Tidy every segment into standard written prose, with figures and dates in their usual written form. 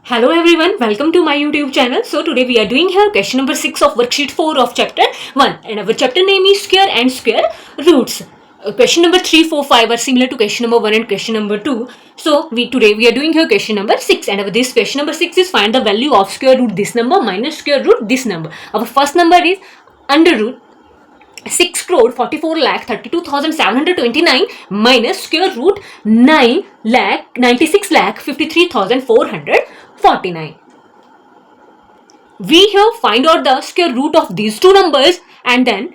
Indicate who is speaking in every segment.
Speaker 1: Hello everyone, welcome to my YouTube channel. So today we are doing here question number 6 of worksheet 4 of chapter 1 and our chapter name is square and square roots. Question number 3, 4, 5 are similar to question number 1 and question number 2. So today we are doing here question number 6 and this question number 6 is find the value of square root this number minus square root this number. Our first number is under root 6 crore 44 lakh 32,729 minus square root 9 lakh 96 lakh 53,449. We here find out the square root of these two numbers and then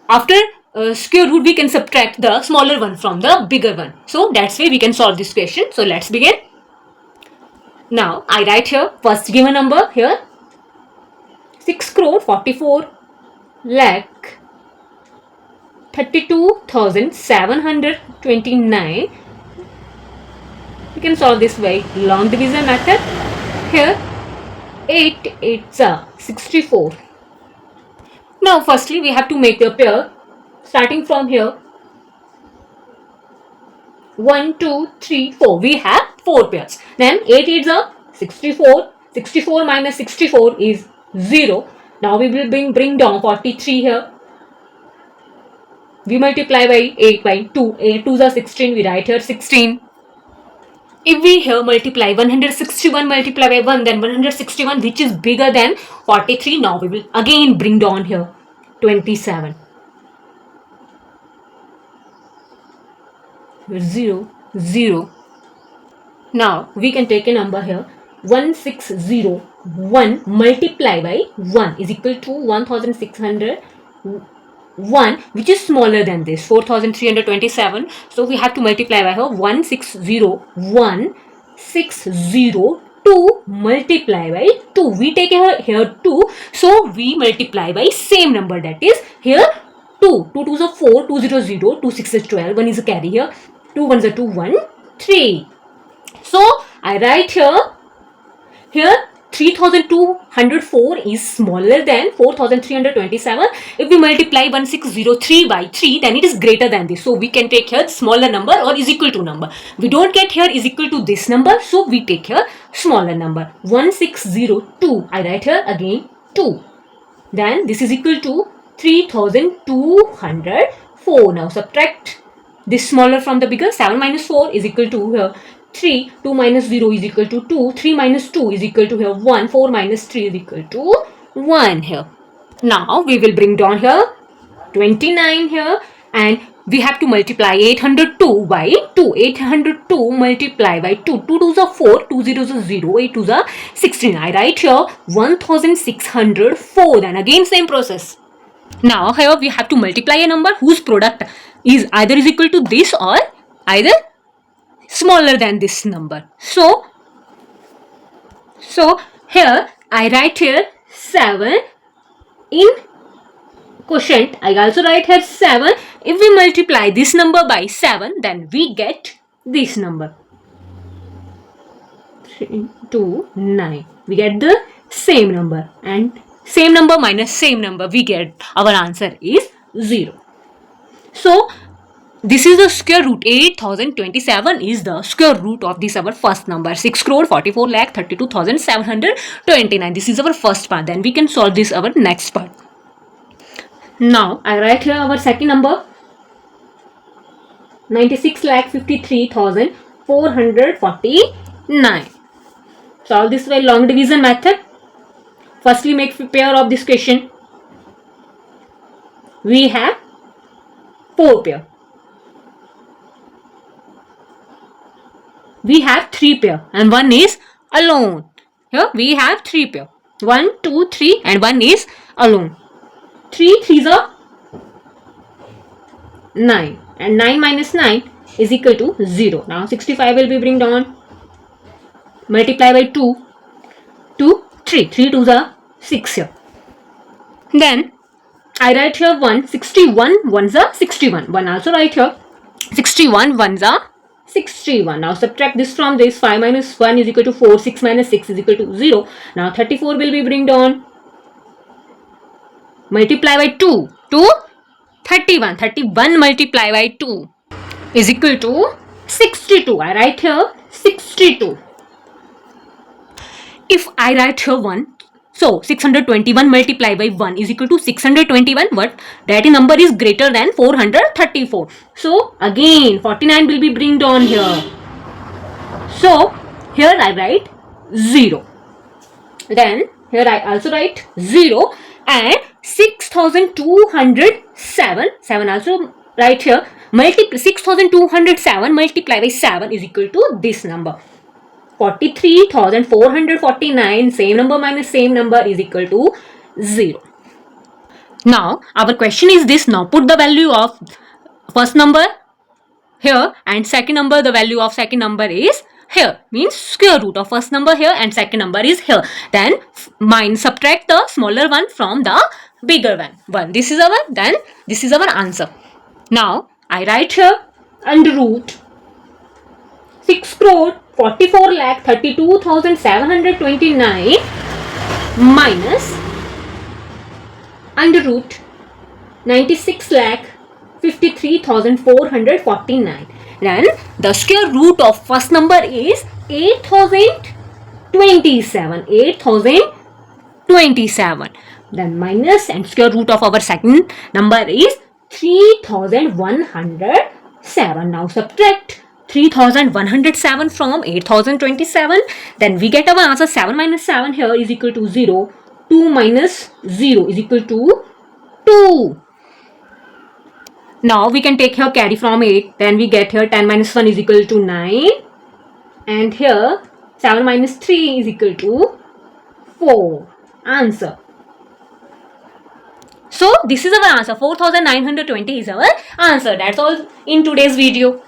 Speaker 1: after square root we can subtract the smaller one from the bigger one. So that's why we can solve this question. So let's begin. Now I write here first given number here 6 crore 44 lakh 32,729. We can solve this by long division method. Here 8 8s are 64. Now firstly we have to make a pair starting from here 1 2 3 4. We have 4 pairs. Then 8 8s are 64. 64 minus 64 is 0. Now we will bring down 43 here. We multiply by 8 by 2. 8 2s are 16. We write here 16. If we here multiply 161 multiply by 1, then 161 which is bigger than 43. Now we will again bring down here 27. 0 0. Now we can take a number here 1601 multiply by 1 is equal to 1601 which is smaller than this 4327. So we have to multiply by her 1601 602 multiply by 2. We take here 2, so we multiply by same number, that is here 2. 2 2s are 4, 2 0 0, 2 6 is 12, 1 is a carry here, 2 1s are 2 1 3. So I write here 3204 is smaller than 4327. If we multiply 1603 by 3, then it is greater than this. So we can take here smaller number or is equal to number. We don't get here is equal to this number, so we take here smaller number 1602. I write here again 2. Then this is equal to 3204. Now subtract this smaller from the bigger. 7 minus 4 is equal to here 3, 2 minus 0 is equal to 2, 3 minus 2 is equal to here 1, 4 minus 3 is equal to 1 here. Now we will bring down here 29 here and we have to multiply 802 by 2. 802 multiply by 2. 2 2s are 4, 2 zeros are 0, 8 2s are 16. I write here 1604. Then again same process. Now here we have to multiply a number whose product is either is equal to this or either smaller than this number. So here I write here 7 in quotient. I also write here 7. If we multiply this number by 7, then we get this number 3 2 9. We get the same number and same number minus same number, we get our answer is 0. So this is the square root. 8027 is the square root of this our first number 6 crore 44 lakh 32,729. This is our first part. Then we can solve this our next part. Now I write here our second number 96 lakh 53,449. Solve this by long division method. Firstly make pair of this question. We have 4 pair. We have 3 pair and 1 is alone. Here we have 3 pair. 1, 2, 3 and 1 is alone. 3 3s are 9 and 9 minus 9 is equal to 0. Now 65 will be bring down. Multiply by 2. 2, 3. 3 2s are 6 here. Then I write here 1. 61 1s are 61. 1 also write here. 61 1s are 61. Now subtract this from this. 5 minus 1 is equal to 4. 6 minus 6 is equal to 0. Now 34 will be bring down. Multiply by 2. 2 31. 31 multiply by 2 is equal to 62. I write here 62. if I write here 1, so 621 multiplied by 1 is equal to 621. What? That number is greater than 434. So again 49 will be bring on here. So here I write 0. Then here I also write 0 and 6207. 7 also write here. 6207 multiplied by 7 is equal to this number. 43,449, same number minus same number is equal to 0. Now our question is this. Now put the value of first number here and second number, the value of second number is here, means square root of first number here and second number is here. Then subtract the smaller one from the bigger one. This is our, then this is our answer. Now I write here under root 6,44,32,729 minus under root 96,53,449. Then the square root of first number is 8,027. 8,027. Then minus and square root of our second number is 3,107. Now subtract 3,107 from 8,027. Then we get our answer. 7 minus 7 here is equal to 0. 2 minus 0 is equal to 2. Now we can take here carry from 8. Then we get here 10 minus 1 is equal to 9. And here 7 minus 3 is equal to 4. Answer. So this is our answer. 4,920 is our answer. That's all in today's video.